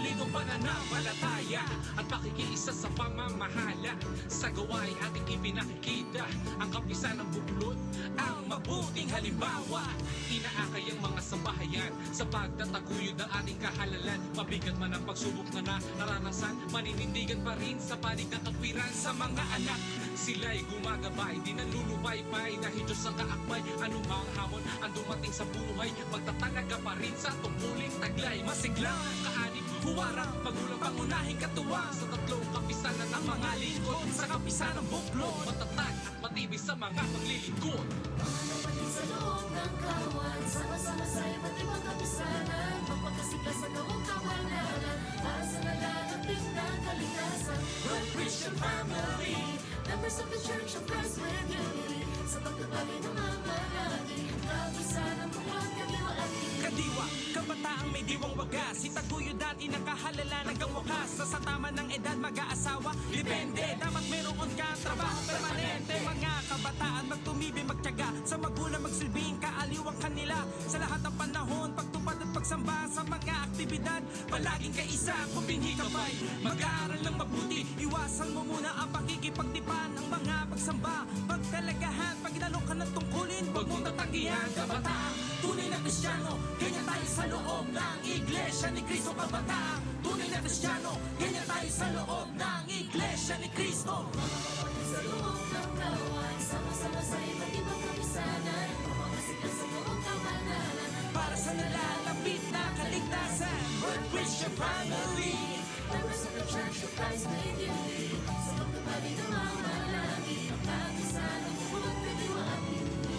solidong pananampalataya at pakikiisa sa pamamahala. Sa gawain ating ipinakikita ang kapisan ng buklod, ang mabuting halimbawa. Inaakay ang mga sambahayan sa pagtataguyod ng ating kahalalan. Mabigat man ang pagsubok na naranasan, maninindigan pa rin sa panig ng katwiran sa mga anak. Sila'y gumagabay, di nanlulupaypay, dahil Diyos ang kaakbay. Anumang hamon ang dumating sa buhay, magtatalaga pa rin sa tungkuling taglay. Masiglang kaanib, huwarang, magulang pangunahing katuwang sa tatlong kapisanan ng mga lingkod. Sa kapisan ng buklod, matatag at matibay sa mga paglilingkod. Mga kapatid sa loob ng kawan, sama-sama sa iba't ibang kapisanan, magpakasiglas sa gawang kawanalan, para sa nalalapit na kaligtasan. One Christian family, members of the Church of Christ with Unity, sa pagpapalay ng mamalagi, kapisan ng buwan, kadiwa at Kadiwa, kabataang may diwang wagas, itaguyod dati ng kahalala hanggang wakas. Sa tama ng edad mag-aasawa, depende, dapat meron ka trabaho permanente. Mga kabataan magtumibay magtiyaga, sa magulang magsilbing kaaliwang kanila. Sa lahat ng panahon, pagtupad at pagsamba sa mga aktibidad, palaging kaisa kung binhi ka ba'y mag-aaral ng mabuti. Iwasan mo muna ang pakikipagtipan, ang mga pagsamba, pagtalagahan, pag inalok ka ng tungkulin, huwag mong tatanggihan. Kabataang tunay na Kristiyano, ganyan tayo sa loob ng Iglesia ni Cristo. Kabataang tunay na Kristiyano, ganyan tayo sa loob ng Iglesia ni Cristo. mga kapatid sa loob ng kawan, sama-sama sa iba't ibang kapisanan, magpakasiglas sa gawang kawanalan, Para sa nalalapit na kaligtasan, One Christian family. members of the Church of Christ with Unity, sa pagpapalay ng mamalagi, kapisan ng buwan, kadiwa at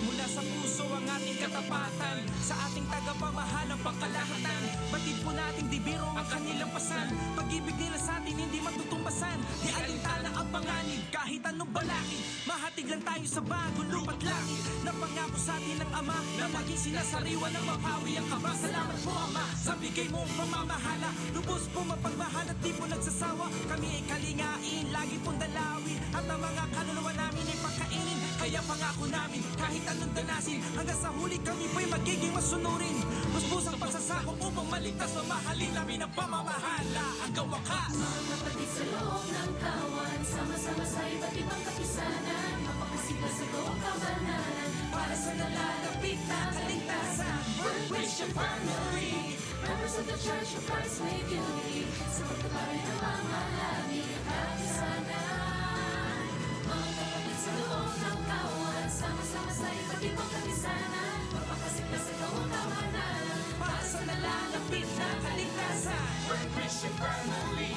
mula sa puso ang ating katapatan, sa ating tagapamahalang pangkalahatan. Batid po nating di biro ang kanilang pasan, pag-ibig nila sa atin hindi matutumbasan. Di alintana ang panganib, kahit anong balakid, mahatig lang tayo sa bagong lupa't langit. Napangako sa atin ng Ama, na maging sinasariwa ng mapawi ang kaba. Salamat po Ama, sa bigay mong pamamahala, lubos po mapagmahal at di po nagsasawa. Kami ay kalingain, lagi pong dalawin, at ang mga kaluluwa namin ay pagkainin. Kaya pangako namin, kahit anong danasin, hanggang sa huli kami po'y magiging masunurin. Puspusan pagsasakop upang maligtas, mamahalin namin ang pamamahala hanggang wakas. mga kapatid sa loob ng kawan, sama-sama sa iba't ibang kapisanan, magpakasiglas sa gawang kawanalan, Para sa nalalapit na kaligtasan, One Christian family. members of the Church of Christ with Unity, sa pagpapalay ng mamalagi, kapisanan. Mga kapatid sa loob ng kawan, sama-sama sa iba't ibang kapisanan, magpakasiglas sa gawang kawanalan, para sa nalalapit na kaligtasan. One Christian family.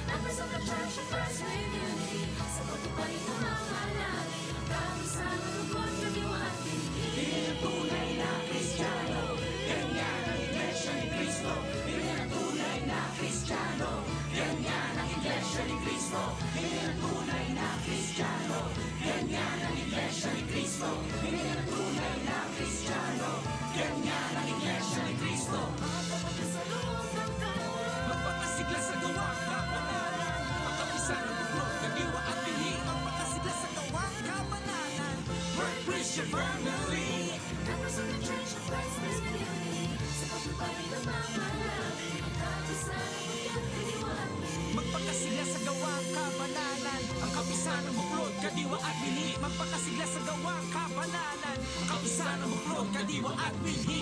members of the Church of Christ with Unity, sa pagpapalay ng mamalagi, kapisanan ng buwan, kadiwa at Tunay na Kristiyano, ganyan ang Iglesia ni Cristo. Tunay na Kristiyano, ganyan ang Iglesia ni Cristo. Tunay na Kristiyano, ganyan ang Iglesia ni Cristo. Tunay na Kristiyano, ganyan ang Iglesia ni Cristo. mga kapatid sa loob ng kawan. Magpakasigla sa gawang kapanalan, ang kapisan ng buklod, kadiwa at binhi. Magpakasigla sa gawang kapanalan, One Christian family. Members of the Church of Christ with Unity, sa pagpapalay ng mamalagi, kapisanan ng buwan, kadiwa at magpakasigla sa gawang kabanalan, ang kapisan ng buklod, kadiwa at binhi. Magpakasigla sa gawang kabanalan, ang kapisan ng buklod, kadiwa at binhi.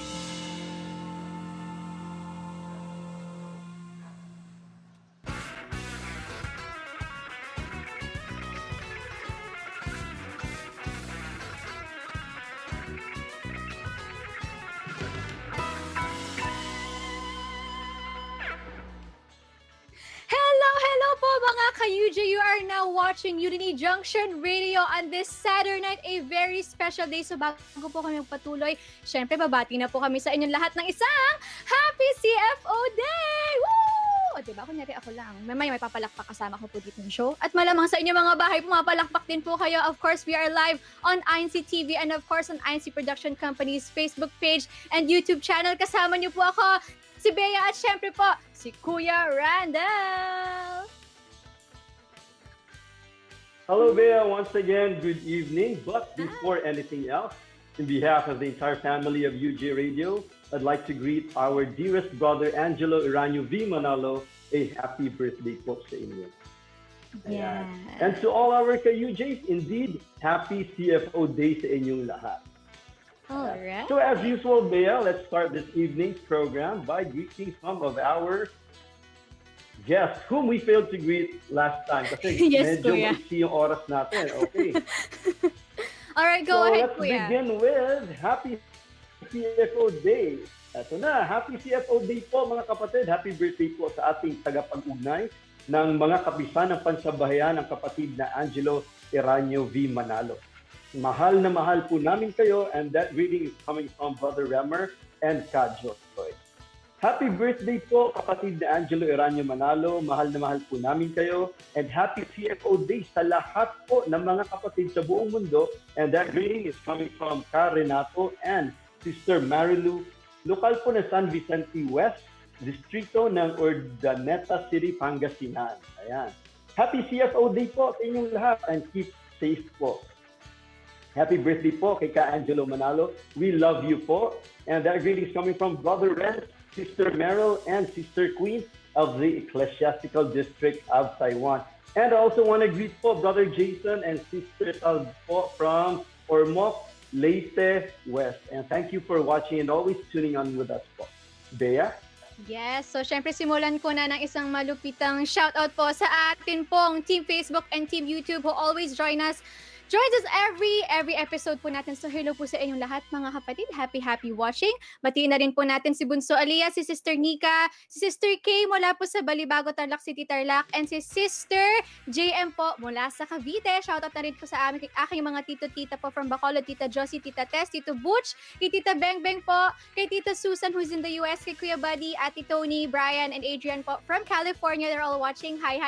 Hello po mga ka-UJ. You are now watching Unity Junction Radio on this Saturday night, a very special day. So bago po kami magpatuloy, syempre babati na po kami sa inyong lahat ng isang Happy CFO Day! Woo! O diba, kunyari ako lang. May papalakpak kasama ko po dito ng show. At malamang sa inyong mga bahay, pumapalakpak din po kayo. Of course, we are live on INCTV and of course on INC Production Company's Facebook page and YouTube channel. Kasama niyo po ako, si Bea at syempre po, si Kuya Randall! Hello, Bea. Once again, good evening. But before anything else, in behalf of the entire family of UJ Radio, I'd like to greet our dearest brother, Angelo Iranio V. Manalo, a happy birthday po sa inyo. Yeah. And to all our ka-UJs, indeed, happy CFO Day sa inyong lahat. Alright. So as usual, Bea, let's start this evening's program by greeting some of our guests whom we failed to greet last time. Kasi Yes, medyo Kuya. maiksi yung oras natin. Okay. Alright, go So ahead, let's Kuya. begin with Happy CFO Day. Ito na, Happy CFO Day po mga kapatid. Happy birthday po sa ating tagapag-ugnay ng mga kapisan ng pansabahayan ng kapatid na Angelo Eranio V. Manalo. Mahal na mahal po namin kayo, and that reading is coming from Brother Remer and Kadjo. Happy birthday po kapatid na Angelo Eranio Manalo. Mahal na mahal po namin kayo, and happy CFO Day sa lahat po ng mga kapatid sa buong mundo, and that reading is coming from Ka Renato and Sister Marilu, lokal po ng San Vicente West, distrito ng Urdaneta City, Pangasinan. Ayan. Happy CFO Day po sa inyong lahat, and keep safe po. Happy birthday po kay Ka Angelo Manalo. We love you po. And that greeting is coming from Brother Ren, Sister Meryl, and Sister Queen of the Ecclesiastical District of Taiwan. And I also want to greet po Brother Jason and Sister Tal po from Ormoc, Leyte West. And thank you for watching and always tuning on with us po. Bea? Yes, so syempre simulan ko na ng isang malupitang shoutout po sa atin pong Team Facebook and Team YouTube who always joins us every episode po natin. So hello po sa inyong lahat mga kapatid. Happy watching. Batiin na rin po natin si Bunso Alia, si Sister Nika, si Sister Kay mula po sa Balibago, Tarlac City, Tarlac, and si Sister JM po mula sa Cavite. Shoutout na rin po sa aking mga tito-tita po from Bacolod, Tita Josie, Tita Tess, Tito Butch, kay Tita Beng Beng po, kay Tita Susan who's in the US, kay Kuya Buddy, Ate Tony, Brian, and Adrian po from California. They're all watching. Hi!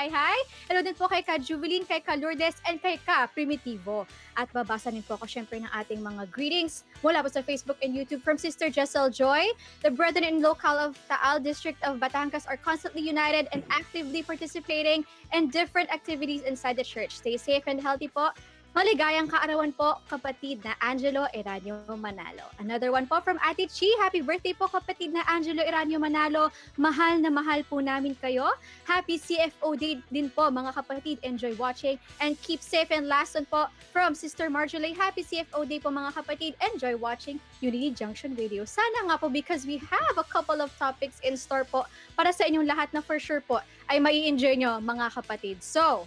Hello din po kay Ka Juveline, kay Ka Lourdes, and kay Ka Primitivo. At babasa din po ako syempre ng ating mga greetings mula po sa Facebook and YouTube from Sister Jessel Joy. The brethren in local of Taal District of Batangas are constantly united and actively participating in different activities inside the church. Stay safe and healthy po. Maligayang kaarawan po, kapatid na Angelo Eranio Manalo. Another one po from Ate Chi. Happy birthday po, kapatid na Angelo Eranio Manalo. Mahal na mahal po namin kayo. Happy CFO Day din po, mga kapatid. Enjoy watching and keep safe. And last one po from Sister Marjorie. Happy CFO Day po, mga kapatid. Enjoy watching Unity Junction Radio. Sana nga po, because we have a couple of topics in store po para sa inyong lahat na for sure po ay mai-enjoy nyo, mga kapatid. So,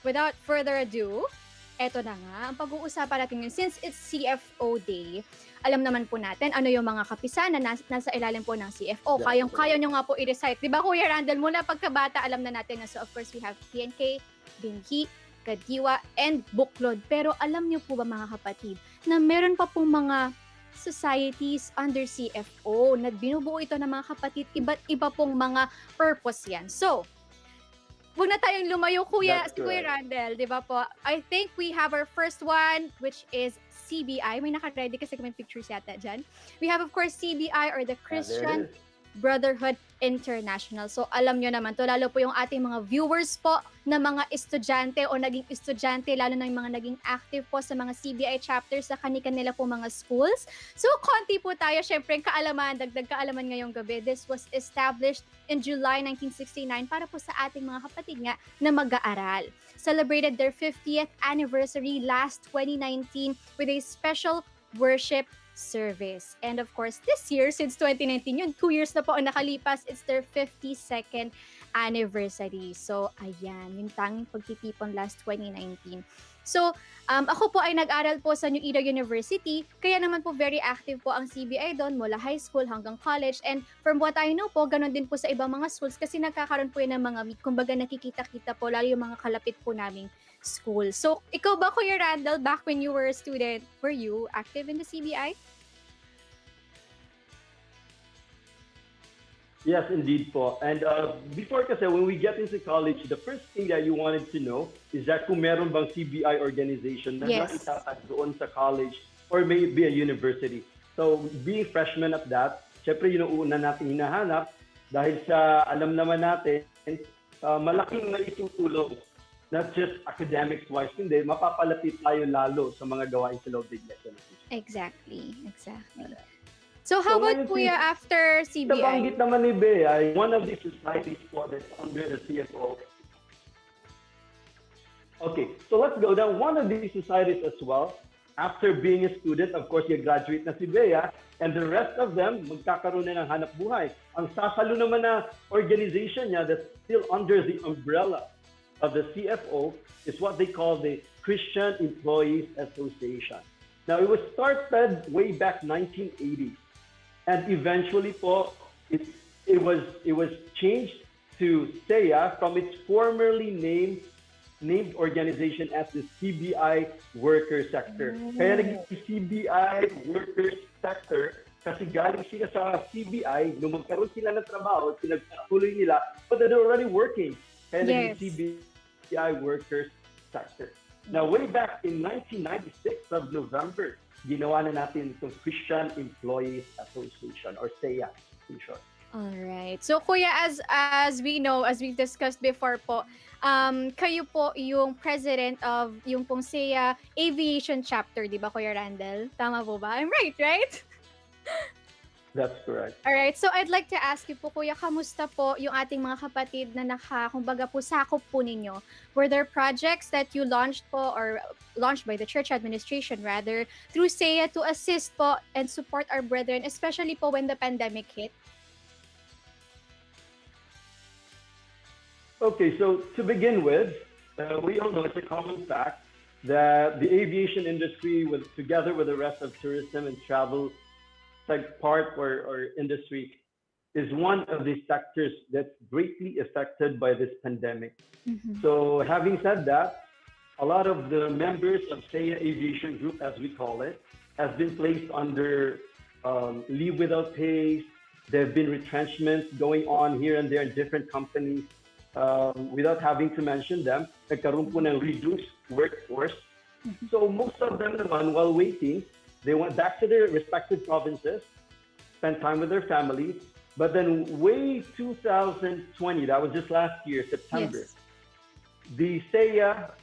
without further ado, eto na nga, ang pag-uusapan natin yun, since it's CFO Day, alam naman po natin ano yung mga kapisan na nasa ilalim po ng CFO. Kayang-kaya nyo nga po i-recite. Diba, Kuya Randall, mula pagkabata, alam na natin na. So, of course, we have PNK, Binhi, Kadiwa, and Buklod. Pero alam nyo po ba, mga kapatid, na meron pa pong mga societies under CFO na binubuo ito ng mga kapatid, iba't iba pong mga purpose yan. So, huwag na tayong lumayo, Kuya, si Kuya Randall, di ba po? I think we have our first one, which is CBI. May naka-ready kasi may pictures yata dyan. We have, of course, CBI or the Christian Brotherhood International. So, alam nyo naman to, lalo po yung ating mga viewers po na mga estudyante o naging estudyante, lalo na yung mga naging active po sa mga CBI chapters sa kani-kanila po mga schools. So, konti po tayo, syempre, dagdag kaalaman ngayong gabi. This was established in July 1969 para po sa ating mga kapatid nga na mag-aaral. Celebrated their 50th anniversary last 2019 with a special worship service. And of course, this year, since 2019 yun, 2 years na po ang nakalipas, it's their 52nd anniversary. So, ayan, yung tanging pagtitipon last 2019. So, ako po ay nag-aral po sa New Era University, kaya naman po very active po ang CBI doon mula high school hanggang college. And from what I know po, ganun din po sa ibang mga schools kasi nagkakaroon po yun ng mga meet, kumbaga nakikita-kita po, lalo yung mga kalapit po naming school. So, ikaw ba, Kuya Randall, back when you were a student, were you active in the CBI? Yes, indeed po. And before kasi, when we get into college, the first thing that you wanted to know is that kung meron bang CBI organization na naitatag doon sa college or maybe a university. So, being freshman at that, syempre yun ang una natin hinahanap dahil sa alam naman natin, malaking maitutulong, not just academics-wise, kundi mapapalapit tayo lalo sa mga gawain sa loob ng Iglesia. Exactly. So how So about ngayon Kuya after CBI? nabanggit naman ni Bea, one of the societies po that's under the CFO. Okay, so let's go down. One of these societies as well, after being a student, of course, you graduate na si Bea, and the rest of them, magkakaroon na ng hanap buhay. Ang sasalo naman na organization niya that's still under the umbrella of the CFO is what they call the Christian Employees Association. Now, it was started way back 1980, and eventually po, it was changed to SEA from its formerly named organization as the CBI Worker Sector. Kaya naging CBI Worker Sector kasi galing sila sa CBI, nung magkaroon sila ng trabaho, pinagpatuloy nila, but they're already working. Kaya naging CBI Worker Sector. Now, way back in 1996 of November, ginawa na natin itong Christian Employees Association or SEA in short. All right. So Kuya, as we know, as we've discussed before po, kayo po yung president of yung pong SEA Aviation Chapter, di ba Kuya Randall? Tama po ba? I'm right? That's correct. All right. So I'd like to ask you po Kuya, kamusta po yung ating mga kapatid na kumbaga po sakop po ninyo? Were there projects that you launched po or launched by the church administration rather through SEA to assist po and support our brethren, especially po when the pandemic hit? Okay, so to begin with, we all know it's a common fact that the aviation industry, together with the rest of tourism and travel part or industry, is one of the sectors that's greatly affected by this pandemic. Mm-hmm. So having said that, a lot of the members of SEA Aviation Group, as we call it, has been placed under leave without pay. There have been retrenchments going on here and there in different companies. Without having to mention them, nagkaroon po ng reduced workforce. So most of them naman, while waiting, they went back to their respective provinces, spent time with their families. But then way 2020, that was just last year, September, the SEA,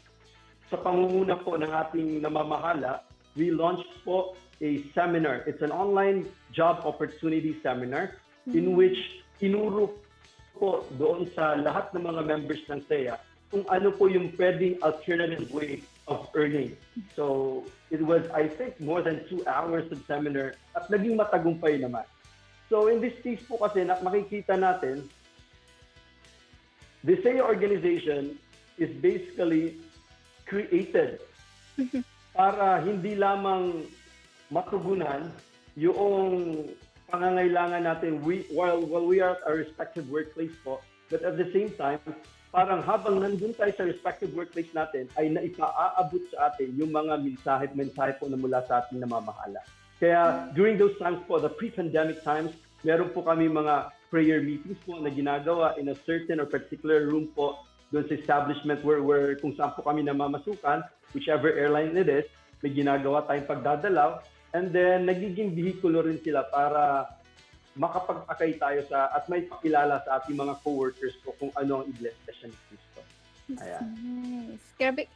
sa pangunguna po ng ating namamahala, we launched po a seminar. It's an online job opportunity seminar in which inuro po doon sa lahat ng mga members ng SEA kung ano po yung pwedeng alternative way of earning. So it was, I think, more than 2 hours of seminar at naging matagumpay naman. So in this case po kasi makikita natin, the SEA organization is basically created para hindi lamang matugunan yung pangangailangan natin while we are at our respective workplace po, but at the same time, parang habang nandun tayo sa respective workplace natin, ay naipaaabot sa atin yung mga mensahe po na mula sa ating namamahala. Kaya during those times po, the pre-pandemic times, meron po kami mga prayer meetings po na ginagawa in a certain or particular room po doon sa establishment where kung saan po kami namamasukan, whichever airline it is, may ginagawa tayong pagdadalaw. And then, nagiging vehikulo rin sila para makapag-akay tayo at may pakilala sa ating mga co-workers po kung ano ang Iglesia ni Cristo. Ayan. Nice. Grabe,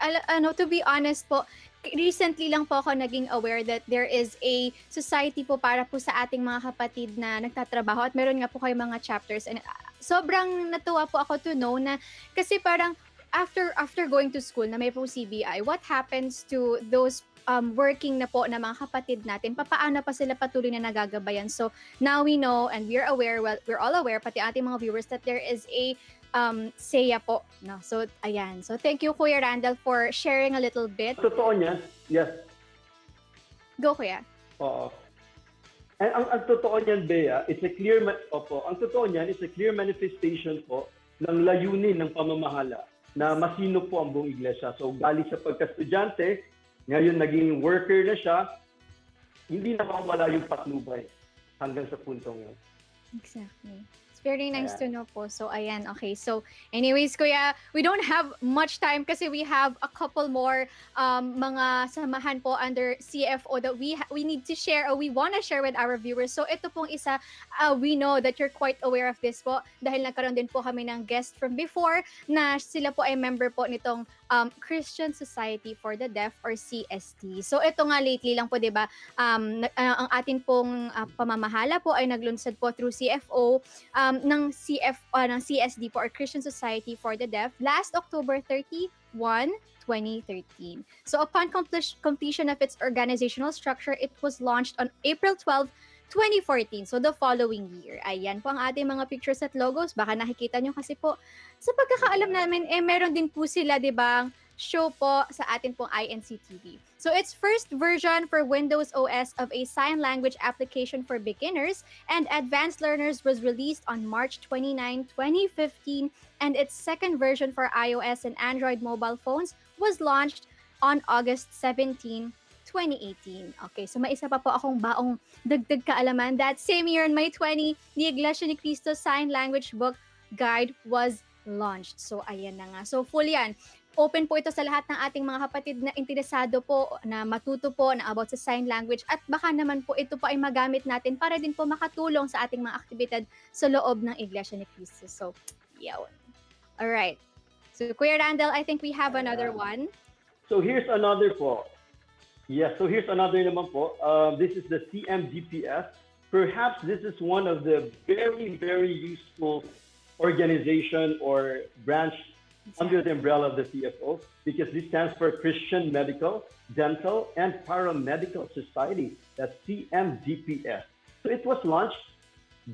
to be honest po, recently lang po ako naging aware that there is a society po para po sa ating mga kapatid na nagtatrabaho at meron nga po kayo mga chapters. And sobrang natuwa po ako to know na kasi parang after going to school na may po CBI, what happens to those working na po na mga kapatid natin, papaano pa sila patuloy na nagagabayan. So now we know and we're aware, well, we're all aware, pati ating mga viewers, that there is a SEA po. No? So ayan. So thank you Kuya Randall for sharing a little bit. Totoo niyan, yes. Go Kuya. Oo. And ang totoo niyan, Bea, ang totoo niyan is a clear manifestation po ng layunin ng pamamahala na masino po ang buong iglesia. So galing sa pagka-estudyante, ngayon naging worker na siya, hindi na mawala yung patnubay hanggang sa puntong yun. Exactly. It's very nice to know po. So, ayan, okay. So, anyways, Kuya, we don't have much time kasi we have a couple more mga samahan po under CFO that we need to share or we want to share with our viewers. So, ito pong isa, we know that you're quite aware of this po dahil nagkaroon din po kami ng guest from before na sila po ay member po nitong Christian Society for the Deaf or CST. So ito nga lately lang po, 'di ba? Ang atin pong pamamahala po ay naglunsad po through CFO ng CSD po or Christian Society for the Deaf last October 31, 2013. So upon completion of its organizational structure, it was launched on April 12, 2014. So the following year. Ayan po ang ating mga pictures at logos. Baka nakikita nyo kasi po, sa pagkakaalam namin, meron din po sila, di ba, show po sa atin pong INCTV. So its first version for Windows OS of a sign language application for beginners and advanced learners was released on March 29, 2015, and its second version for iOS and Android mobile phones was launched on August 17, 2018. Okay, so may isa pa po akong baong dagdag kaalaman. That same year on May 20, the Iglesia ni Cristo Sign Language Book Guide was launched. So ayan na nga. So full yan. Open po ito sa lahat ng ating mga kapatid na interesado po na matuto po na about sa sign language at baka naman po ito po ay magamit natin para din po makatulong sa ating mga aktibidad sa loob ng Iglesia ni Cristo. So, yawn. Alright. So, Kuya Randall, I think we have another one. So here's another po. Yes, so here's another naman po. This is the CMDPS. Perhaps this is one of the very, very useful organization or branch under the umbrella of the CFO because this stands for Christian Medical, Dental, and Paramedical Society. That's CMDPS. So it was launched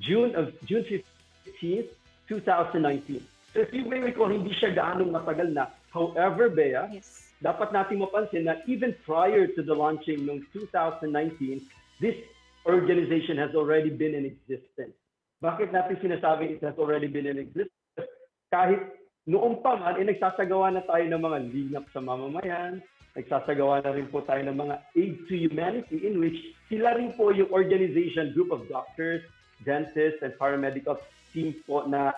June 15th, 2019. So if you may recall, hindi siya gaanong matagal na. However, Bea, Yes. dapat natin mapansin na even prior to the launching noong 2019, this organization has already been in existence. Bakit natin sinasabi it has already been in existence? Kahit noong pa man, nagsasagawa na tayo ng mga lingap sa mamamayan, nagsasagawa na rin po tayo ng mga aid to humanity in which sila rin po yung organization, group of doctors, dentists, and paramedical team po na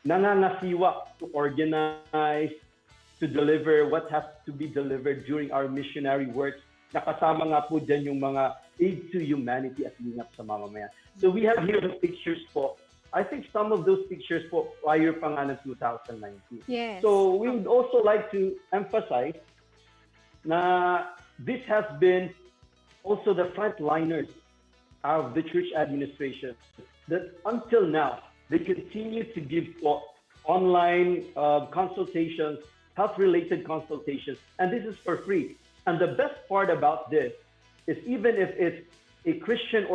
nangangasiwa to organize, to deliver what has to be delivered during our missionary works. Nakasama nga po dyan yung mga aid to humanity at lingap sa mamamayan. So we have here the pictures po. I think some of those pictures po prior pa nga ng 2019. Yes. So we would also like to emphasize na this has been also the frontliners of the church administration that until now, they continue to give po online consultations, health-related consultations, and this is for free. And the best part about this is even if it's a Christian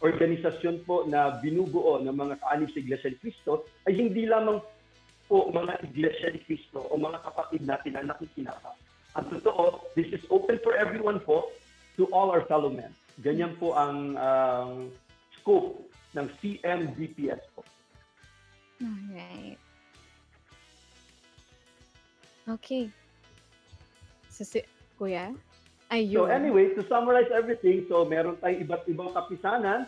organisasyon po na binubuo ng mga kaanib sa Iglesia ni Cristo, ay hindi lamang po mga Iglesia ni Cristo o mga kapatid natin na nakikinapa. Ang totoo, this is open for everyone po, to all our fellow men. Ganyan po ang scope ng CMDPS po. Alright. Okay. So, Kuya? Ayun. So anyway, to summarize everything, so meron tayong iba't ibang kapisanan.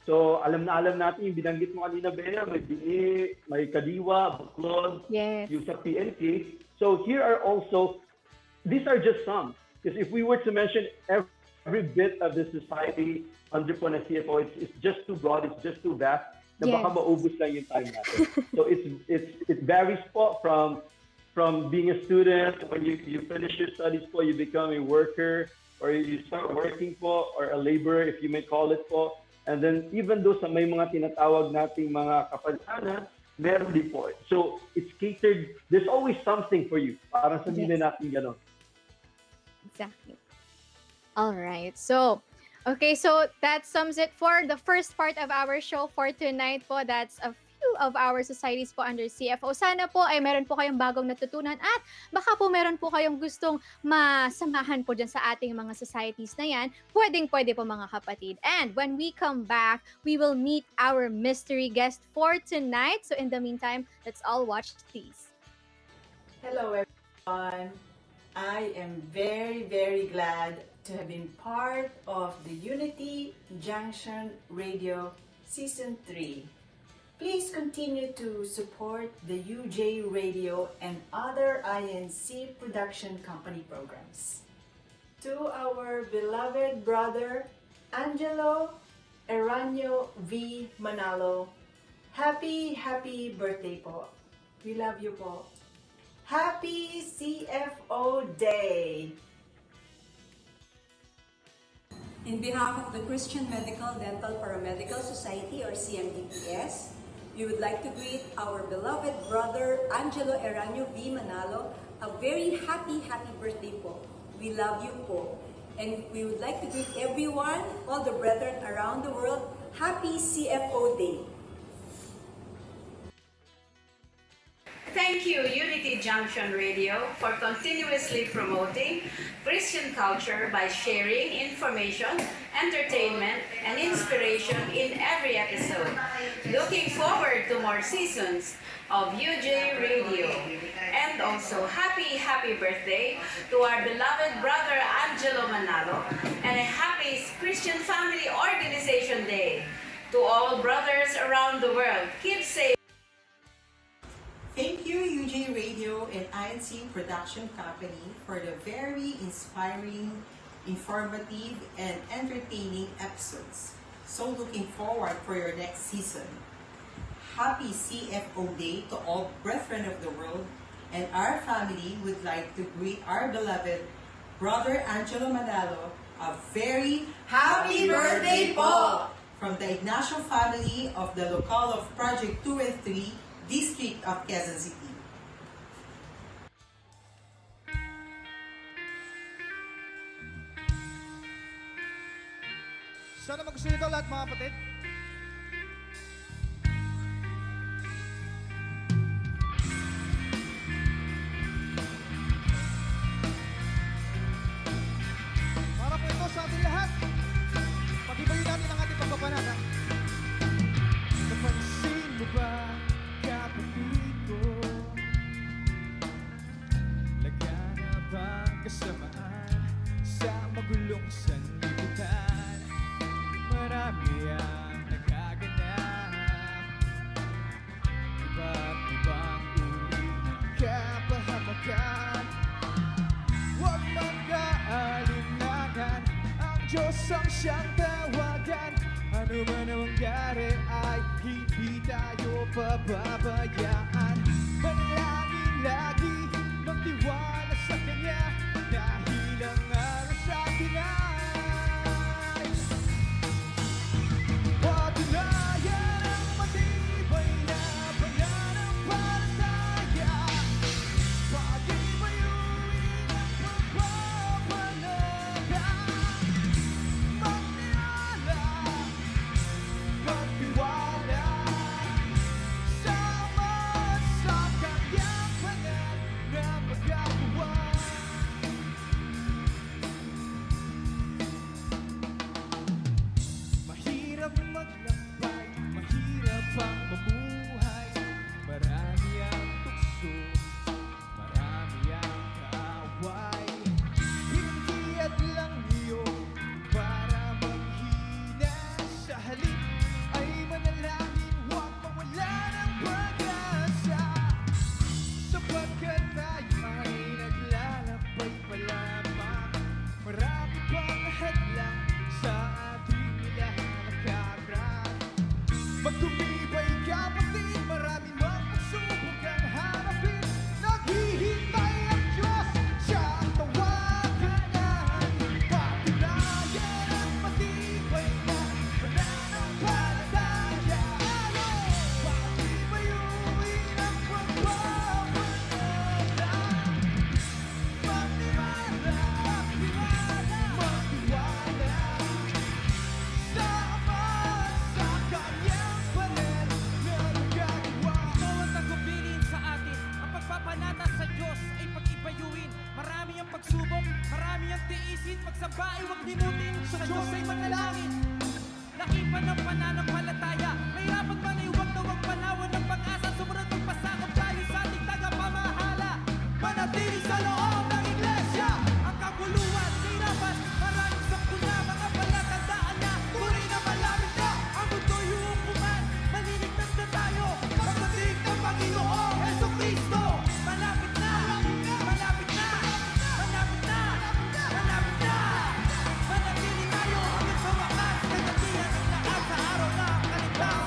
So alam natin yung binanggit mo kanina, Bea, may bini, may kadiwa, buklod, Yes. yung sa PNP. So here are also, these are just some. Because if we were to mention every bit of the society under po na CFO, it's just too broad, it's just too vast, na baka Yes. maubos lang yung time natin. So it varies po from being a student, when you finish your studies po, you become a worker, or you start working po, or a laborer, if you may call it po. And then even though sa may mga tinatawag nating mga kapansanan, meron din po. So it's catered, there's always something for you. Parang sabihin natin gano'n. Exactly. All right. So, okay, so that sums it for the first part of our show for tonight po. That's a few of our societies po under CFO. Sana po ay meron po kayong bagong natutunan at baka po meron po kayong gustong masamahan po dyan sa ating mga societies na yan. Pwede po mga kapatid. And when we come back, we will meet our mystery guest for tonight. So in the meantime, let's all watch these. Hello everyone. I am very, very glad to have been part of the Unity Junction Radio Season 3. Please continue to support the UJ Radio and other INC production company programs. To our beloved brother, Angelo Eranio V. Manalo, happy birthday po. We love you po. Happy CFO Day! In behalf of the Christian Medical Dental Paramedical Society or CMDPS, we would like to greet our beloved brother Angelo Eranio V. Manalo a very happy birthday po. We love you po. And we would like to greet everyone, all the brethren around the world, happy CFO Day. Thank you, Unity Junction Radio, for continuously promoting Christian culture by sharing information, entertainment, and inspiration in every episode. Looking forward to more seasons of UJ Radio. And also, happy birthday to our beloved brother Angelo Manalo, and a happy Christian Family Organization Day. To all brothers around the world, keep safe. Thank you, UJ Radio and INCMV Production Company for the very inspiring, informative, and entertaining episodes. So looking forward for your next season. Happy CFO Day to all brethren of the world, and our family would like to greet our beloved Brother Angelo Manalo a very happy birthday po! From the Ignacio family of the locale of Project 2 and 3, District of Quezon City. Sana magustuhan ito lahat mga kapatid. Para po ito sa ating lahat. Pag-ibayuhin natin ang ating pagpapanata. Napansin mo ba, kapatid ko, lagana bang kasamaan sa magulong sanlibutan? Marami ang nagaganap, iba't ibang uri ng kapahamakan. Huwag mag-aalinlangan, ang Diyos ang siyang tawagan. Ano man ang mangyari ay hindi tayo pababayaan. Manalangin lagi, magtiwala sa Kanya, dahil ang araw sa atin ay patunayan ang matibay na pananampalataya. Pag-ibayuhin ang pagpapanata. Magtiwala, sama sa Kanyang banal na magagawa. Mahirap maglakbay, mahirap ang mabuhay. Marami ang tukso, marami ang kaaway. Hindi lang iyon para maghina, sa halip ay manalangin, huwag mawala ng pag-asa. Sapagkat tayo ay naglalakbay pa lamang, marami pang hadlang sa ating nilalakaran. Magtumibay kapatid, marami mang pagsubok ang harapin. Naghihintay ang Diyos, siya ang tawagan. Patunayan ang matibay na pananampalataya. Pag-ibayuhin ang pagpapanata. Magtiwala, sama sa Kanyang banal na magagawa. Bawat nagpupilin sa atin, ang pagpapanata sa Diyos ay pag-ibayuhin. Marami ang pagsubok, marami ang tiisin. Pagsamba ay huwag limutin, sa Diyos ay manalangin. Lakipan ng pananampalataya, mahirapan man ay huwag na huwag panawan ng pag-asa. Sumunod ng pasakop tayo sa ating tagapamahala. Manatili sa loob ng Iglesia, ang kaguluhan, hirapan, maraming sakuna, mga palatandaan na tunay na malapit na ang mundo'y hukuman. Maliligtas na tayo, pagdating ng Panginoong Heso Cristo. Malapit na, malapit na, malapit na, malapit na. Manatili tayo hanggang sa wakas, nagatihan ang lahat sa araw ng kaligtasan.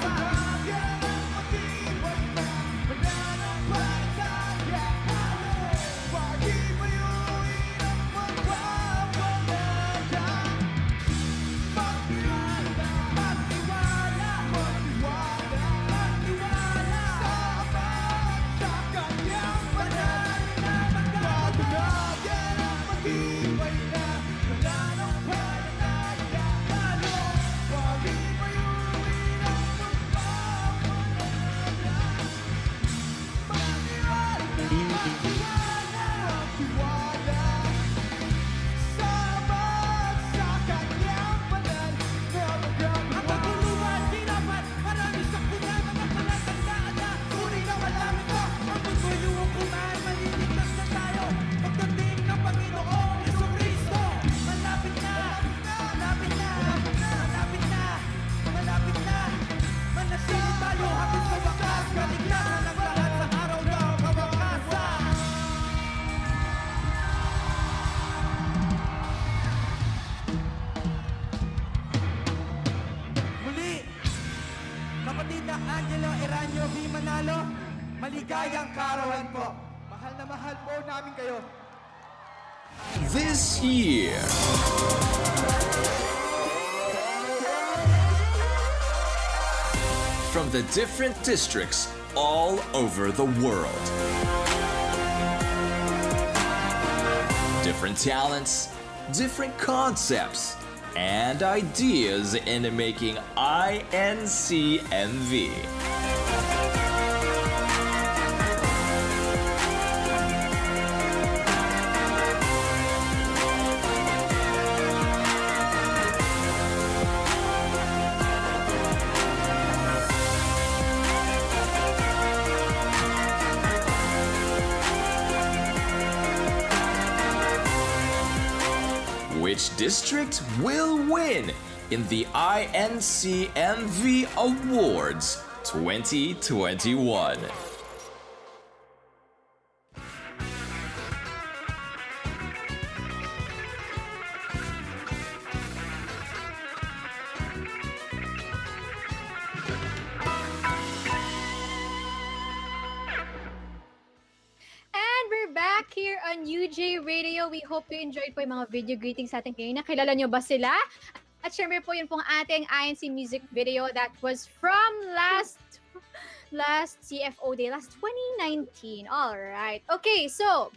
Angelo Eranio V. Manalo, maligayang kaarawan po. Mahal na mahal po namin kayo. This year, from the different districts all over the world. Different talents, different concepts, and ideas in making INCMV. Which district will win in the INCMV Awards 2021? We're back here on UJ Radio. We hope you enjoyed po yung mga video greetings natin ngayon. Nakilala nyo ba sila? At syempre po yun pong ating INC music video that was from last CFO Day, last 2019. Alright. Okay, so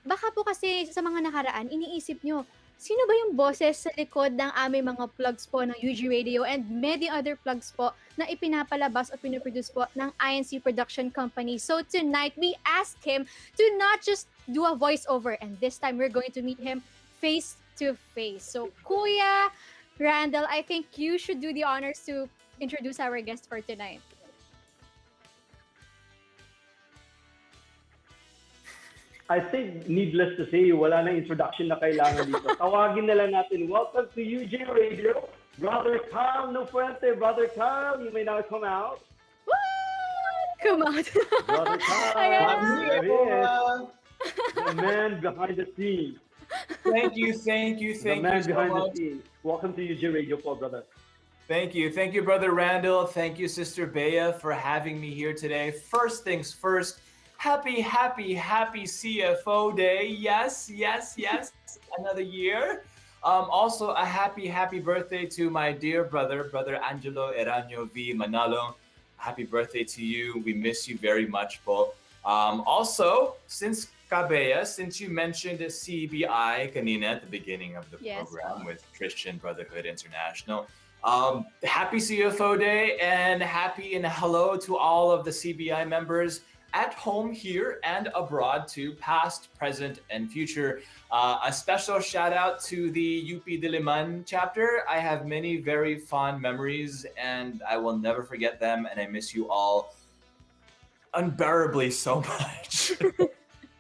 baka po kasi sa mga nakaraan, iniisip nyo, sino ba yung boses sa likod ng aming mga plugs po ng UJ Radio and many other plugs po na ipinapalabas o pinoproduce po ng INC Production Company. So tonight, we asked him to not just do a voiceover, and this time we're going to meet him face to face. So Kuya Randall, I think you should do the honors to introduce our guest for tonight. I think, needless to say, wala na introduction na kailangan dito. Tawagin na lang natin. Welcome to UJ Radio, Brother Kyle Nofuente. Brother Kyle, you may now come out. Come out. Brother Kyle, there he is. The man behind the scenes. Thank you The man so behind the much. scenes. Welcome to UJ Radio, brother. Thank you, Brother Randall. Thank you, Sister Bea, for having me here today. First things first, happy CFO Day. Yes, another year. Also, a happy birthday to my dear Brother Angelo Eranio V. Manalo. Happy birthday to you. We miss you very much, po. Also, since you mentioned CBI kanina at the beginning of the program with Christian Brotherhood International, happy CFO Day and hello to all of the CBI members at home here and abroad, to past, present, and future. A special shout out to the UP Diliman chapter. I have many very fond memories and I will never forget them, and I miss you all unbearably so much.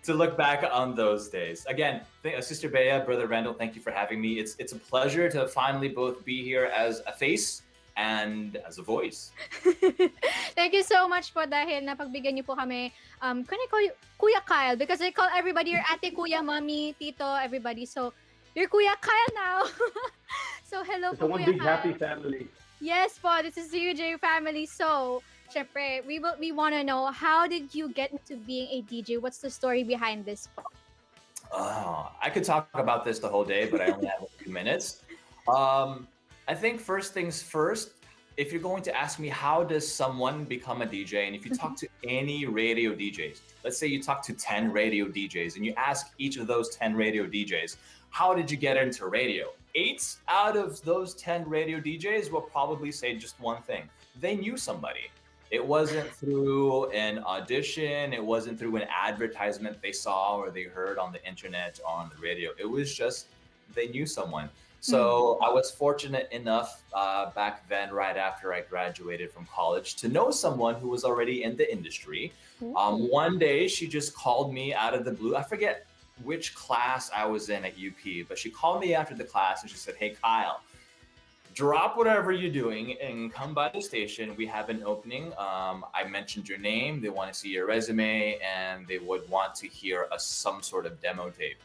To look back on those days. Again, Sister Bea, Brother Randall, thank you for having me. It's a pleasure to finally both be here as a face and as a voice. Thank you so much po dahil napagbigyan niyo po kami. Can I call you Kuya Kyle? Because I call everybody your ate, kuya, mommy, tito, everybody. So, you're Kuya Kyle now. So, hello It's po, a one Kuya big Kyle. happy family. Yes po, this is the UJ family. So, syempre, we want to know, how did you get into being a DJ? What's the story behind this po? I could talk about this the whole day, but I only have a few minutes. I think first things first, if you're going to ask me how does someone become a DJ, and if you talk to any radio DJs, let's say you talk to 10 radio DJs and you ask each of those 10 radio DJs, how did you get into radio? 8 out of those 10 radio DJs will probably say just one thing. They knew somebody. It wasn't through an audition. It wasn't through an advertisement they saw or they heard on the internet or on the radio. It was just they knew someone. So I was fortunate enough back then, right after I graduated from college, to know someone who was already in the industry. One day, she just called me out of the blue. I forget which class I was in at UP, but she called me after the class and she said, "Hey, Kyle, drop whatever you're doing and come by the station. We have an opening. I mentioned your name. They want to see your resume and they would want to hear some sort of demo tape."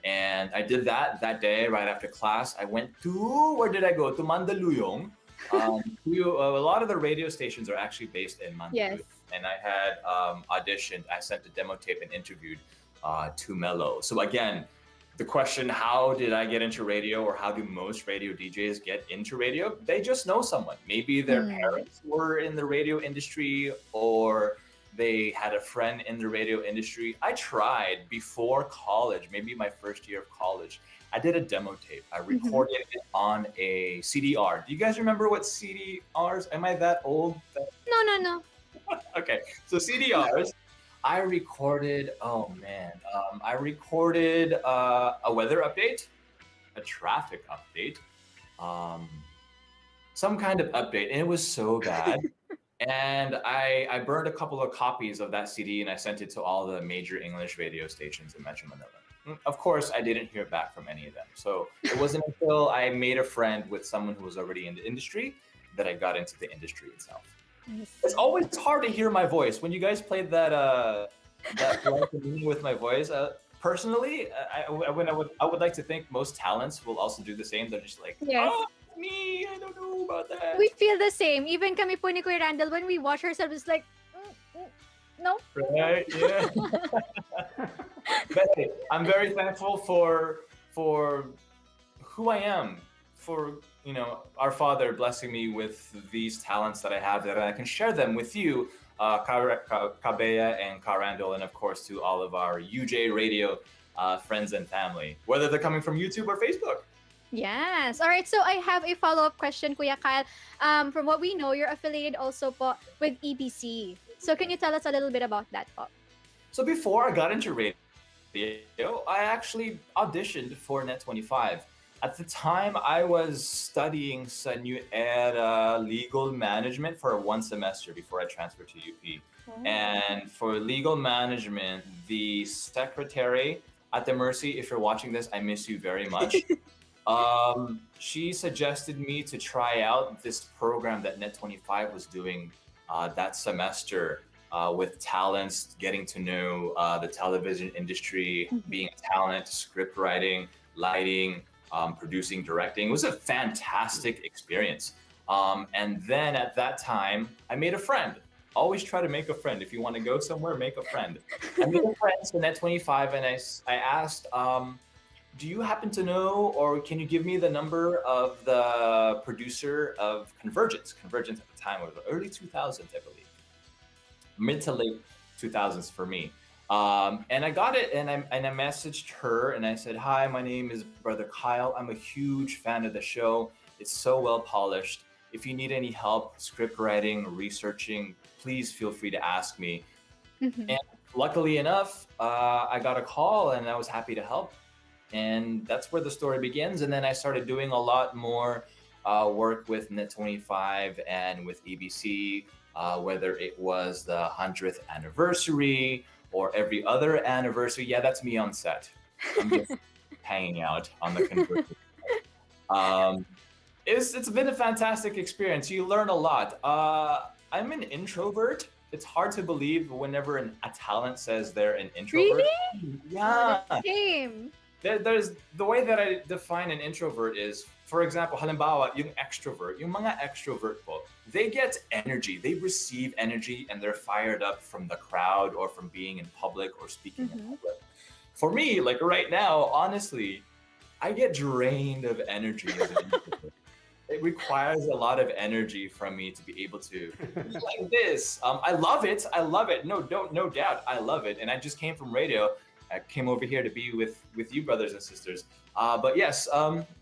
And I did that day right after class. I went to, where did I go? To Mandaluyong. A lot of the radio stations are actually based in Manila. Yes. And I had auditioned, I sent a demo tape and interviewed to Mello. So again, the question, how did I get into radio, or how do most radio DJs get into radio? They just know someone. Maybe their parents were in the radio industry, or they had a friend in the radio industry. I tried before college, maybe my first year of college. I did a demo tape. I recorded it on a CDR. Do you guys remember what CDRs? Am I that old? No. Okay, so CDRs. I recorded, I recorded a weather update, a traffic update, some kind of update, and it was so bad. And I burned a couple of copies of that CD and I sent it to all the major English radio stations in Metro Manila. Of course, I didn't hear back from any of them. So it wasn't until I made a friend with someone who was already in the industry that I got into the industry itself. It's always hard to hear my voice. When you guys played that with my voice, personally, I would like to think most talents will also do the same. They're just like, oh, me, I don't know about that. We feel the same. Even kami po ni Kuya Randall, when we watch ourselves, it's like, no. Right? Yeah. But hey, I'm very thankful for who I am, for our Father blessing me with these talents that I have, that I can share them with you, Kabea and Karandol, and of course to all of our UJ Radio friends and family, whether they're coming from YouTube or Facebook. Yes. All right. So I have a follow-up question, Kuya Kyle. From what we know, you're affiliated also po with EBC. So can you tell us a little bit about that po? So before I got into radio, I actually auditioned for Net 25. At the time, I was studying sa New Era Legal Management for 1 semester before I transferred to UP. And for legal management, the secretary, Ate Mercy, if you're watching this, I miss you very much. She suggested me to try out this program that Net 25 was doing that semester with talents, getting to know the television industry, being a talent, script writing, lighting, producing, directing. It was a fantastic experience. And then at that time, I made a friend. Always try to make a friend. If you want to go somewhere, make a friend. I made a friend to Net 25, and I asked, do you happen to know, or can you give me the number of the producer of Convergence? Convergence at the time was the early 2000s, I believe. Mid to late 2000s for me. And I got it, and I messaged her, and I said, hi, my name is Brother Kyle. I'm a huge fan of the show. It's so well polished. If you need any help script writing, researching, please feel free to ask me. And luckily enough, I got a call, and I was happy to help. And that's where the story begins. And then I started doing a lot more work with Net 25 and with EBC, whether it was the 100th anniversary or every other anniversary. Yeah, that's me on set. I'm just hanging out on the conversion. It's been a fantastic experience. You learn a lot. I'm an introvert. It's hard to believe whenever a talent says they're an introvert. Really? Yeah. Same. There's the way that I define an introvert is, for example, halimbawa, yung extrovert, yung mga extrovert po, they get energy, they receive energy, and they're fired up from the crowd or from being in public or speaking in public. For me, like right now, honestly, I get drained of energy as an introvert. It requires a lot of energy from me to be able to be like this. I love it. No doubt. I love it. And I just came from radio. I came over here to be with you, brothers and sisters. But yes,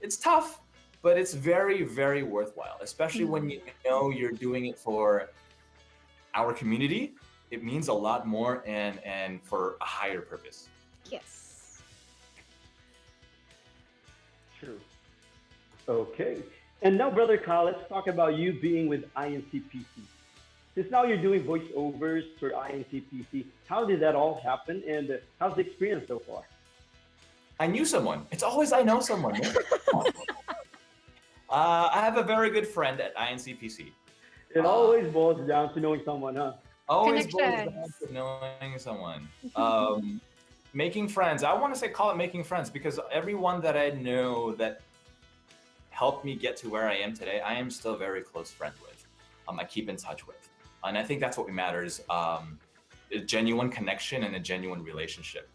it's tough, but it's very, very worthwhile, especially when you know you're doing it for our community. It means a lot more and for a higher purpose. Yes. True. Okay. And now, Brother Kyle, let's talk about you being with INCPC. Since now you're doing voiceovers for INCPC, how did that all happen, and how's the experience so far? I knew someone. It's always I know someone. I have a very good friend at INCPC. It always boils down to knowing someone, huh? Always boils down to knowing someone. Making friends. I want to call it making friends because everyone that I know that helped me get to where I am today, I am still very close friends with. I keep in touch with. And I think that's what matters, a genuine connection and a genuine relationship,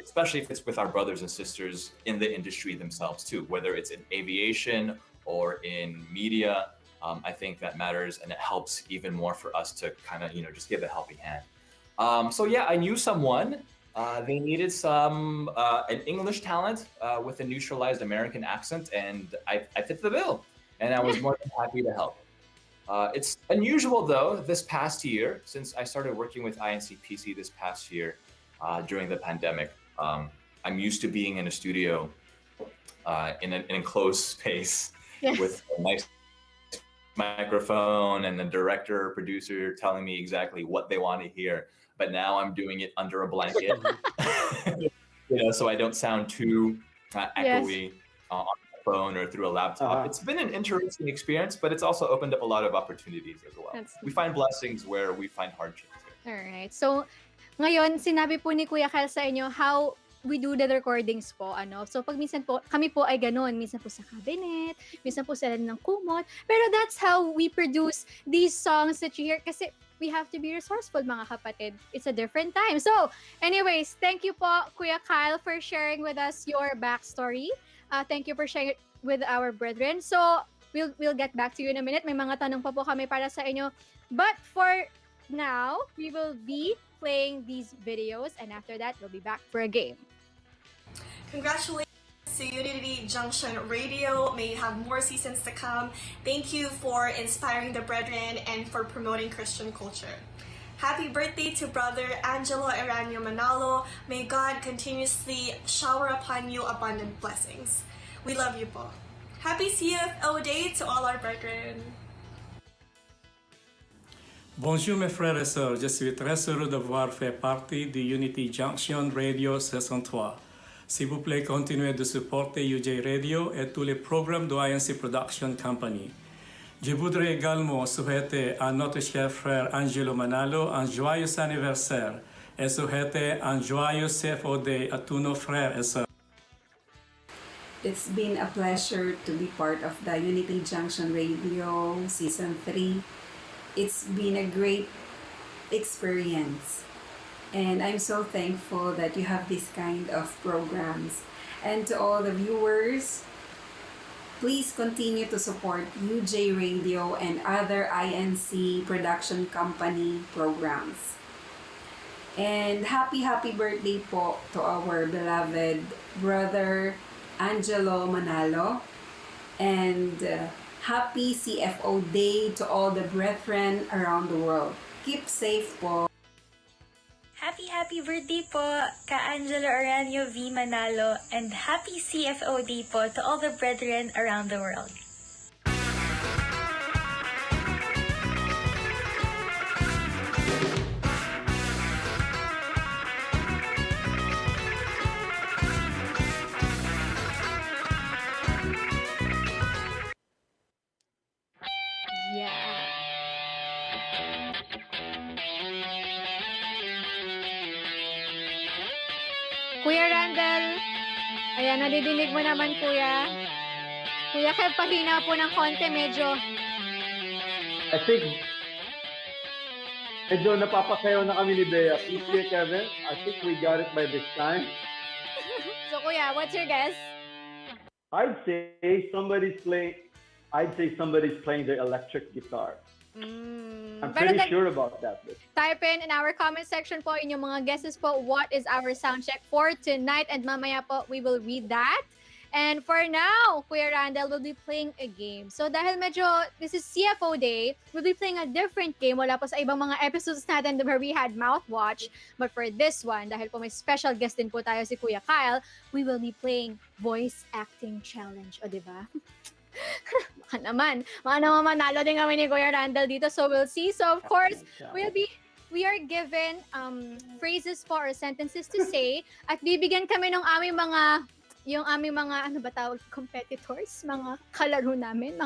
especially if it's with our brothers and sisters in the industry themselves too, whether it's in aviation or in media. I think that matters, and it helps even more for us to kind of, just give a helping hand. So yeah, I knew someone. They needed an English talent with a neutralized American accent, and I fit the bill, and I was more than happy to help. It's unusual though, this past year, since I started working with INCPC this past year during the pandemic. I'm used to being in a studio in an enclosed space with a nice microphone and the director or producer telling me exactly what they want to hear. But now I'm doing it under a blanket, so I don't sound too echoey on the phone or through a laptop. It's been an interesting experience, but it's also opened up a lot of opportunities as well. We find blessings where we find hardships. All right. So, ngayon, sinabi po ni Kuya Kyle sa inyo how we do the recordings po, So, pag minsan po, kami po ay ganun. Minsan po sa cabinet, minsan po sa ng kumot. Pero that's how we produce these songs that you hear. Kasi we have to be resourceful, mga kapatid. It's a different time. So, anyways, thank you po, Kuya Kyle, for sharing with us your backstory. Thank you for sharing it with our brethren. So, we'll get back to you in a minute. May mga tanong pa po kami para sa inyo. But for now, we will be playing these videos, and after that, we'll be back for a game. Congratulations to Unity Junction Radio. May you have more seasons to come. Thank you for inspiring the brethren and for promoting Christian culture. Happy birthday to Brother Angelo Eranio Manalo. May God continuously shower upon you abundant blessings. We love you po. Happy CFO Day to all our brethren. Bonjour mes frères et sœurs, je suis très heureux de voir faire partie du Unity Junction Radio saison 3. S'il vous plaît, continuez de supporter UJ Radio et tous les programmes de INC Production Company. Je voudrais également souhaiter à notre cher frère Angelo Manalo un joyeux anniversaire et souhaiter un joyeux CFO Day à tous nos frères et sœurs. It's been a pleasure to be part of the Unity Junction Radio Season 3. It's been a great experience. And I'm so thankful that you have this kind of programs. And to all the viewers, please continue to support UJ Radio and other INC production company programs. And happy birthday po to our beloved brother Angelo Manalo. And happy CFO Day to all the brethren around the world. Keep safe po. Happy birthday po ka Angelo Eranio V. Manalo, and happy CFO Day po to all the brethren around the world. Kuya Randall, ayan, nadidinig mo naman, Kuya. Kuya, kaya pahina po ng konti, medyo. I think, medyo napapasayaw na kami ni Bea. Please, Kuya Kevin, I think we got it by this time. So, Kuya, what's your guess? I'd say somebody's playing the electric guitar. I'm pretty sure about that. Type in our comment section po inyong mga guesses po. What is our sound check for tonight? And mamaya po, we will read that. And for now, Kuya Randall will be playing a game. So dahil medyo, this is CFO Day, we'll be playing a different game. Wala po sa ibang mga episodes natin where we had mouthwatch. But for this one, dahil po may special guest din po tayo si Kuya Kyle, we will be playing Voice Acting Challenge. O, diba? Baka naman manalo din kami ni Kuya Randall dito. So we'll see. So of course, we are given phrases for or sentences to say at bibigyan kami ng aming mga ano ba tawag, competitors, mga kalaro namin,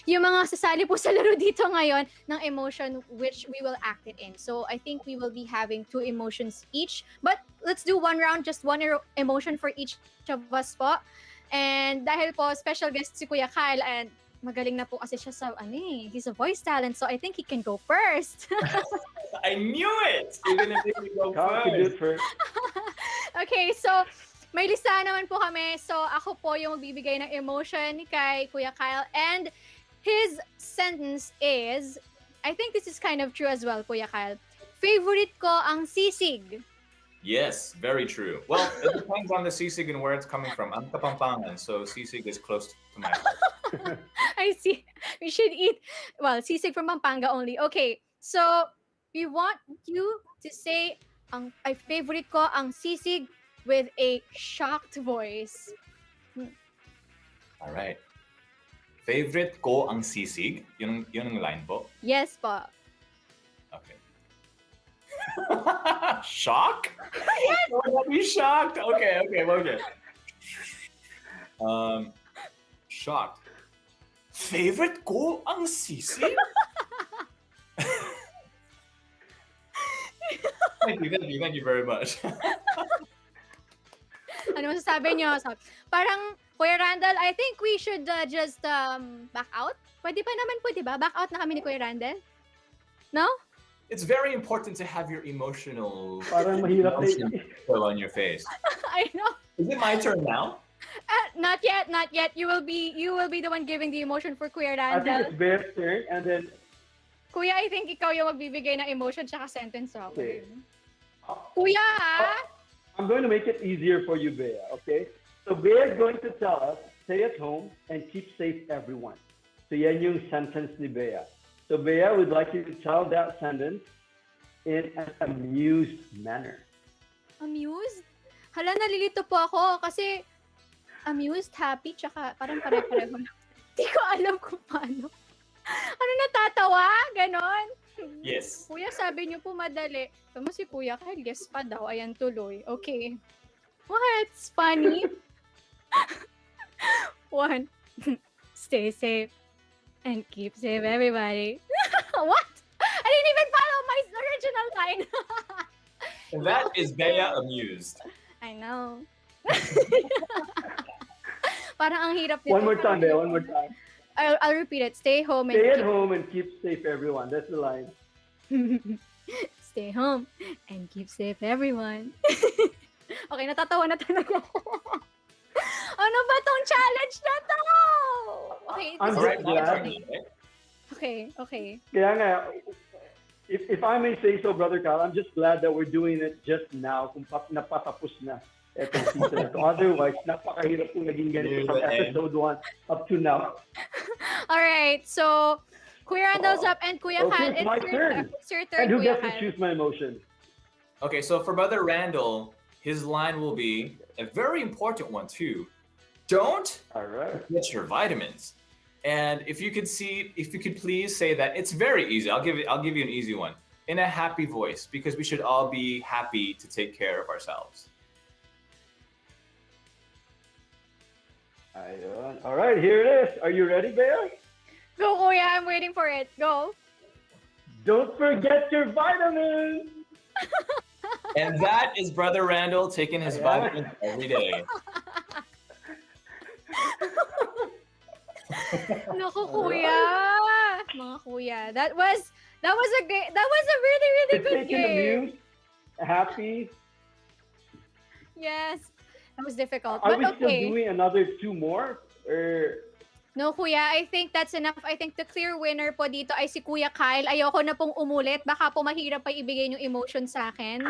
yung mga sasali po sa laro dito ngayon ng emotion which we will act it in. So I think we will be having 2 emotions each, but let's do one round, just one emotion for each of us po. And dahil po special guest si Kuya Kyle and magaling na po kasi siya sa he's a voice talent, so I think he can go first. I knew it! You're gonna make me go first. Okay, so may listahan naman po kami. So ako po yung magbibigay ng emotion kay Kuya Kyle and his sentence is, I think this is kind of true as well, Kuya Kyle. Favorite ko ang sisig. Yes, very true. Well, it depends on the sisig and where it's coming from. I'm Kapampangan, so sisig is close to my heart. I see. We should eat, sisig from Pampanga only. Okay, so we want you to say ay favorite ko ang sisig with a shocked voice. All right. Favorite ko ang sisig? Yun ang line po? Yes po. Okay. Shock? Yes! Don't be shocked. Okay. Shocked. Favorite ko ang sisig? Thank you very much. Ano masasabi nyo? So, parang, Kuya Randall, I think we should just back out. Pwede pa naman po, di ba? Back out na kami ni Kuya Randall. No? It's very important to have your emotional Parang mahirap show on your face. I know. Is it my turn now? Not yet. You will be the one giving the emotion for Kuya I think Randall. it's Bear's turn, and then Kuya, I think ikaw yung magbibigay ng emotion tsaka sentence ako. Okay. Kuya, ha? I'm going to make it easier for you, Bea, okay? So Bea is going to tell us, stay at home and keep safe everyone. So yan yung sentence ni Bea. So Bea would like you to tell that sentence in an amused manner. Amused? Hala, nalilito po ako kasi amused, happy, tsaka parang pare-pareho lang. Hindi ko alam kung paano. Ano natatawa? Ganon? Yes. Kuya, sabi niyo po madali. Tama si Kuya, kahit guess pa daw. Ayan, tuloy. Okay. What's funny? One, stay safe and keep safe, everybody. What? I didn't even follow my original line. And that is Bea amused. I know. Parang ang hirap nito. One more time, Bea, one more time. I'll repeat it. Stay home and Stay at home and keep safe everyone. That's the line. Stay home and keep safe, everyone. Okay, natatawa na talaga ako. Ano ba tong challenge na to? Okay, I'm this just is glad. Okay. Kaya nga, if I may say so, Brother Kyle, I'm just glad that we're doing it just now kung napatapos na etong season. Otherwise, napakahirap kung naging ganito from episode 1 up to now. Alright, so Kuya Randall's up and Kuya Kyle, it's my turn. It's your turn, And who Kuya gets to Kyle. choose my emotion? Okay, so for Brother Randall, his line will be a very important one too. Don't forget your vitamins. And if you could please say that, it's very easy. I'll give you an easy one in a happy voice because we should all be happy to take care of ourselves. Ayun. All right, here it is. Are you ready, Bea? Go, Kuya. I'm waiting for it. Go. Don't forget your vitamins. And that is Brother Randall taking his vitamins every day. Naku, Kuya. Mga Kuya. That was a really, really It's good taken game. amused, happy. Yes. That was difficult. Are But we still okay. doing another 2 more? Or No, Kuya. I think that's enough. I think the clear winner po dito ay si Kuya Kyle. Ayoko na pong umulit. Baka po mahirap pa ibigay yung emotion sa akin.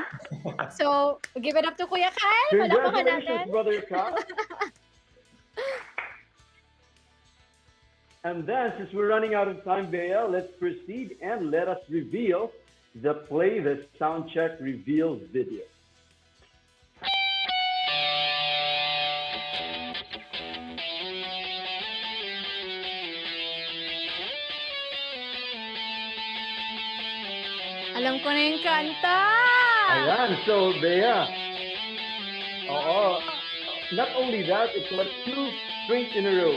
So, give it up to Kuya Kyle. Palakpakan natin. Congratulations, Brother Kyle. And then, since we're running out of time, Bea, let's proceed and let us reveal the Soundcheck Reveal video. Alam ko na yung kanta. Ayan, so Bea. Oo. Not only that, it's like 2 straight in a row.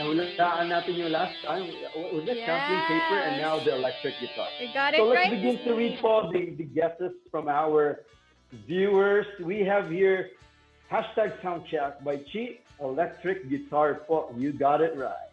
Nahulaan natin yung last time. Was that sampling paper and now the electric guitar? You got it So let's right. begin to read po the guesses from our viewers. We have here Soundcheck by Chi Electric Guitar po. You got it right.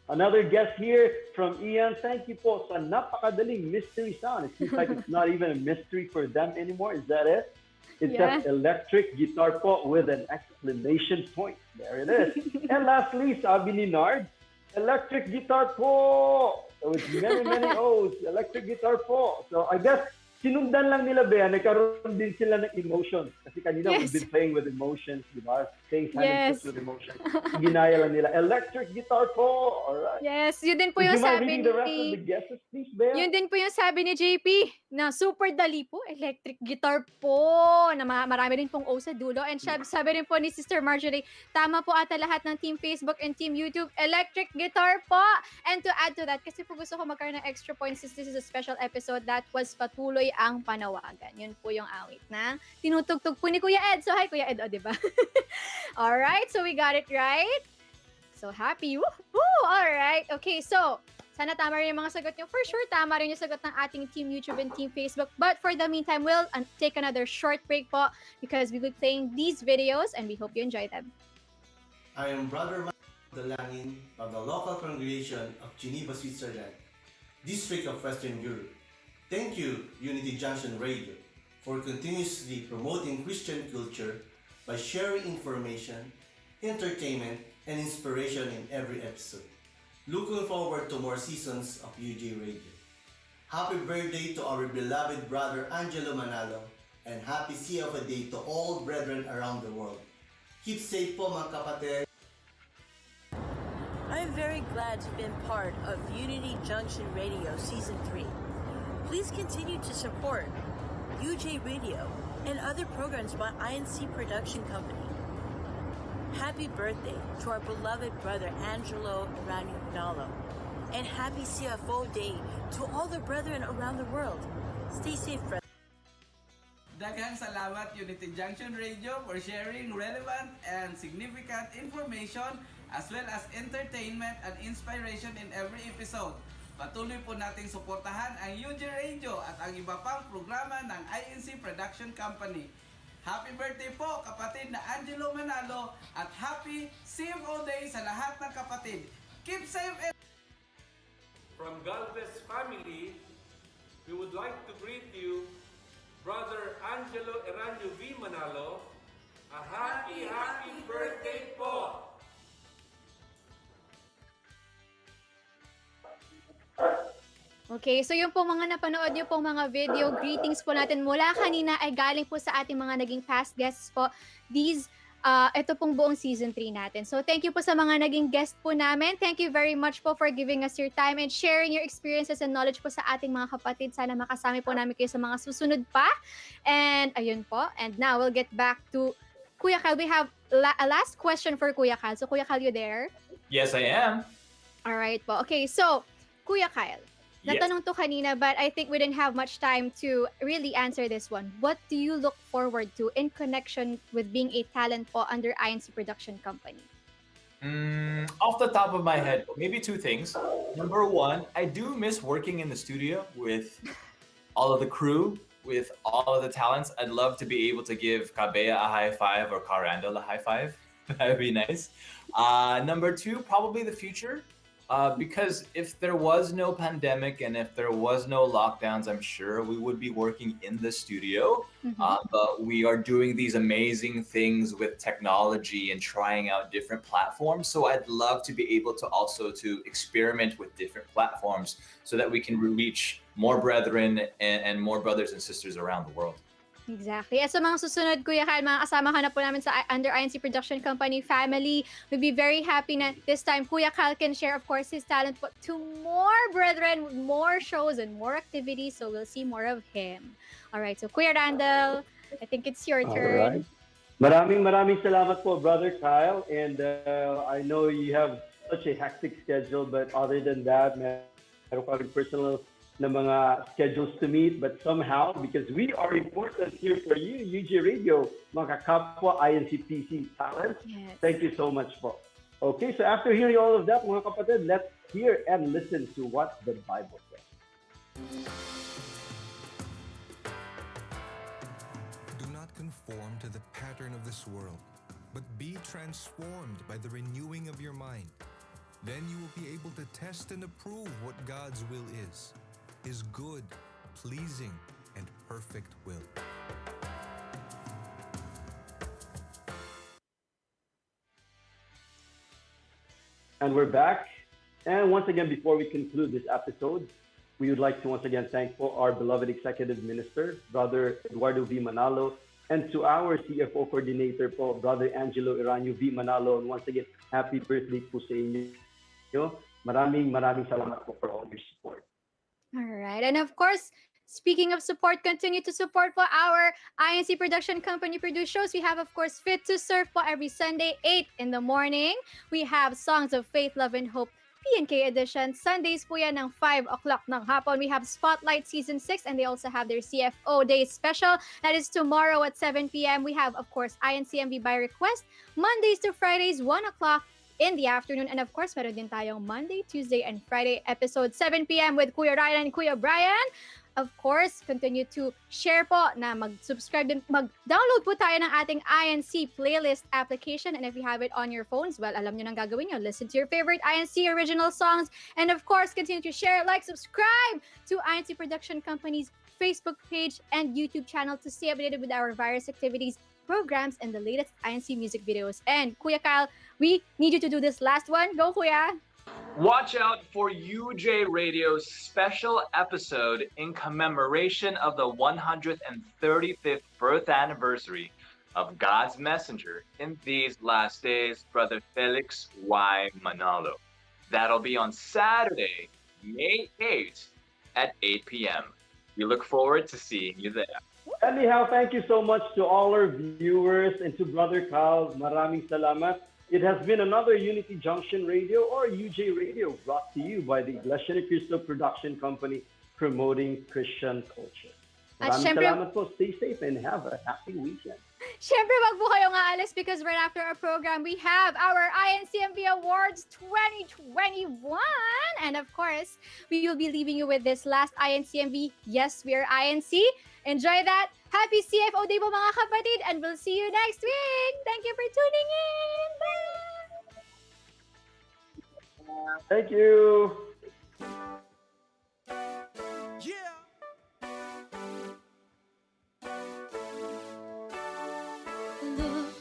Another guest here from Ian. Thank you po sa napakadaling mystery sound. It seems like it's not even a mystery for them anymore. Is that it? It says electric guitar po with an exclamation point. There it is. And lastly, sabi ni Nard, electric guitar po. So it's many, many O's. Electric guitar po. So I guess sinundan lang nila Bea, nagkaroon din sila ng emotions. Kasi kanina we've been playing with emotions, di ba? Saying silent with emotions. Ginaya lang nila, electric guitar po. Alright. Yes, yun din po yung sabi the rest of the guesses, please, Bea? Yun din po yung sabi ni JP na super dali po, electric guitar po, na marami rin pong O sa dulo. And sabi rin po ni Sister Marjorie, tama po ata lahat ng Team Facebook and Team YouTube, electric guitar po. And to add to that, kasi po gusto ko magkaroon ng extra points since this is a special episode, that was Patuloy ang Panawagan. Yun po yung awit na tinutugtog po ni Kuya Ed. So hi Kuya Ed, o diba? Alright, so we got it right. So happy. Woohoo! Alright, okay, so sana tama rin yung mga sagot nyo. For sure, tama rin yung sagot ng ating Team YouTube and Team Facebook. But for the meantime, we'll take another short break po because we will be playing these videos and we hope you enjoy them. I am Brother Dalangin of the local congregation of Geneva, Switzerland, District of Western Europe. Thank you, Unity Junction Radio, for continuously promoting Christian culture by sharing information, entertainment, and inspiration in every episode. Looking forward to more seasons of UJ Radio. Happy birthday to our beloved brother Angelo Manalo, and happy CFO Day to all brethren around the world. Keep safe po mga kapatid. I am very glad to have been part of Unity Junction Radio Season 3. Please continue to support UJ Radio and other programs by INC Production Company. Happy birthday to our beloved brother Angelo Eranio Manalo, and happy CFO Day to all the brethren around the world. Stay safe, brother. Daghang salamat Unity Junction Radio for sharing relevant and significant information as well as entertainment and inspiration in every episode. Patuloy po nating suportahan ang UJ Radio at ang iba pang programa ng INC Production Company. Happy birthday po kapatid na Angelo Manalo at happy CFO Day sa lahat ng kapatid. Keep safe and... From Galvez family, we would like to greet you, Brother Angelo Eranio V. Manalo, a happy birthday po! Okay, so yung po mga napanood nyo pong mga video greetings po natin mula kanina ay galing po sa ating mga naging past guests po. Ito pong buong season 3 natin. So thank you po sa mga naging guest po namin. Thank you very much po for giving us your time and sharing your experiences and knowledge po sa ating mga kapatid. Sana makasama po namin kayo sa mga susunod pa. And ayun po. And now we'll get back to Kuya Kyle. We have a last question for Kuya Kyle. So Kuya Kyle, you there? Yes, I am. Alright po. Okay, so Kuya Kyle. Natanong to kanina, but I think we didn't have much time to really answer this one. What do you look forward to in connection with being a talent po under INC Production Company? Off the top of my head, maybe two things. Number one, I do miss working in the studio with all of the crew, with all of the talents. I'd love to be able to give Kabea a high five or Carandel a high five. That would be nice. Number two, probably the future. Because if there was no pandemic and if there was no lockdowns, I'm sure we would be working in the studio. But we are doing these amazing things with technology and trying out different platforms. So I'd love to be able to also to experiment with different platforms so that we can reach more brethren and more brothers and sisters around the world. Exactly. At sa mga susunod, Kuya Kyle, mga kasama ka na po namin sa under INC Production Company family. We'll be very happy na this time Kuya Kyle can share, of course, his talent po to more brethren, more shows and more activities. So we'll see more of him. All right. So Kuya Randall, I think it's your turn. Right. Maraming salamat po, Brother Kyle. And I know you have such a hectic schedule, but other than that, meron ka rin personal na mga schedules to meet, but somehow, because we are important here for you, UJ Radio, mga kapwa INCPC talent, thank you so much po. Okay, so after hearing all of that, mga kapatid, let's hear and listen to what the Bible says. Do not conform to the pattern of this world, but be transformed by the renewing of your mind. Then you will be able to test and approve what God's will is, His good, pleasing, and perfect will. And we're back. And once again, before we conclude this episode, we would like to once again thank our beloved Executive Minister, Brother Eduardo V. Manalo, and to our CFO Coordinator po, Brother Angelo Eranio V. Manalo. And once again, happy birthday po sa inyo. Maraming salamat po for all your support. All right. And of course, speaking of support, continue to support po our INC production company produced shows. We have, of course, Fit to Serve po every Sunday, 8 in the morning. We have Songs of Faith, Love, and Hope PNK edition. Sundays po yan ng 5 o'clock ng hapon. We have Spotlight Season 6 and they also have their CFO Day special. That is tomorrow at 7 p.m. We have, of course, INCMV by request. Mondays to Fridays, 1 o'clock in the afternoon. And of course, meron din tayong Monday, Tuesday, and Friday episode 7 p.m. with Kuya Ryan and Kuya Brian. Of course, continue to share po na mag-subscribe din, mag-download po tayo ng ating INC playlist application. And if you have it on your phones, well, alam nyo nang gagawin nyo. Listen to your favorite INC original songs. And of course, continue to share, like, subscribe to INC Production Company's Facebook page and YouTube channel to stay updated with our various activities, programs, and the latest INC music videos. And Kuya Kyle, we need you to do this last one. Go, Kuya! Watch out for UJ Radio's special episode in commemoration of the 135th birth anniversary of God's messenger in these last days, Brother Felix Y. Manalo. That'll be on Saturday, May 8th at 8 p.m. We look forward to seeing you there. Anyhow, thank you so much to all our viewers and to Brother Carl. Maraming salamat. It has been another Unity Junction Radio or UJ Radio brought to you by the Iglesia ni Cristo Production Company promoting Christian culture. Maraming salamat po. Stay safe and have a happy weekend. Siyempre, wag po kayong aalis because right after our program, we have our INCMV Awards 2021. And of course, we will be leaving you with this last INCMV. Yes, we are INC. Enjoy that. Happy CFO Day po mga kapatid and we'll see you next week. Thank you for tuning in. Bye! Thank you. Look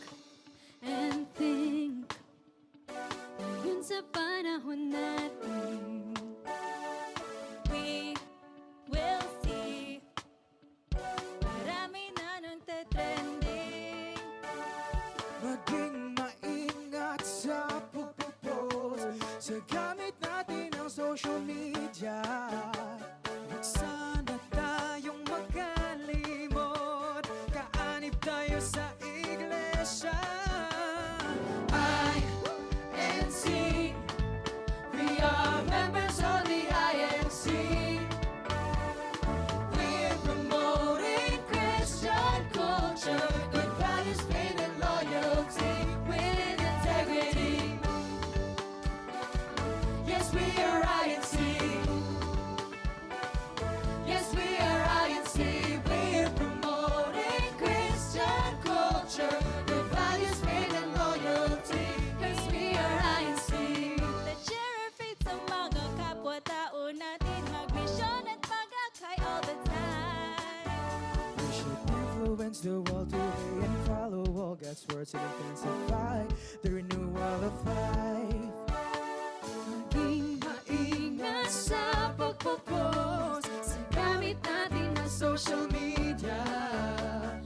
and think, yun sa panahon natin. We will see, marami na nang trending. Maging maingat sa pagpo-post, sa gamit natin ang social media. Huwag sana tayong magkalimot, kaanib tayo sa iglesia. INC, we are members of the INC. We're promoting Christian culture, good values, faith, and loyalty with integrity. Yes, we are INC. Yes, we are INC. We're promoting Christian culture, good values, faith, and loyalty. Yes, we are INC. Let's share our faith sa mga kapwa-tao natin, magmisyon at pag-akay all the time. We should influence the world today and follow all God's words and intensify the renewal of life. Maging maingat sa pagpo-post, sa gamit natin na social media.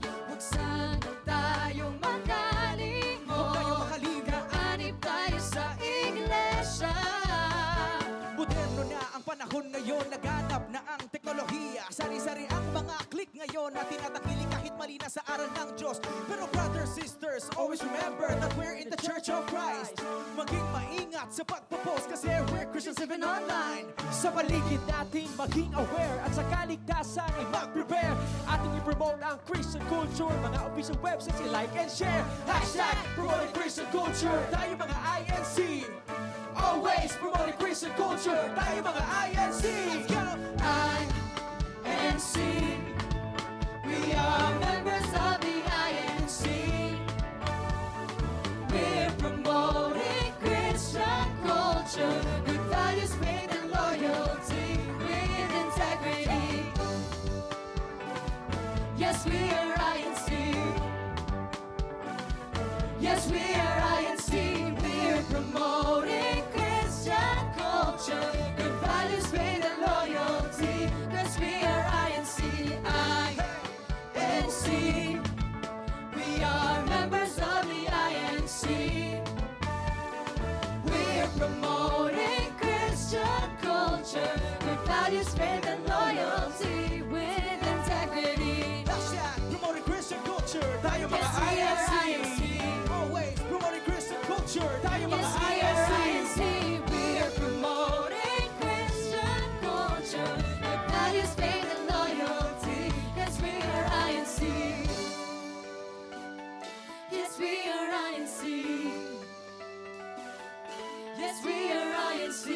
Huwag sana tayong makalimot, kaanib tayo sa iglesia. Moderno na ang panahon ngayon, naganap na ang teknolohiya. Sari-sari ang mga click ngayon na tinatakili kahit mali na sa aral ng Diyos. Pero brothers, sisters, always remember that we're in the Church of Christ. Maging maingat sa pagpo-post kasi we're Christians living online. Sa paligid natin maging aware at sa kaligtasan ay mag-prepare. Ating i-promote ang Christian culture, mga official websites i-like and share. Hashtag promoting Christian culture, tayo mga INC. Always promoting Christian culture, tayo mga INC. Let's go! INC, we are members of the INC. Yes, we are INC. We're promoting Christian culture, good values, faith, and loyalty. Yes, we are INC. INC. We are members of the INC. We're promoting Christian culture, good values, faith, and loyalty with integrity. That's that, promoting Christian culture. Tayo mga Yes, we are INC. INC. Always promoting Christian culture. Tayo mga Yes, we are INC. INC. We are promoting Christian culture, good values, faith, and loyalty. Yes, we are INC. Yes, we are INC. Yes, we are INC.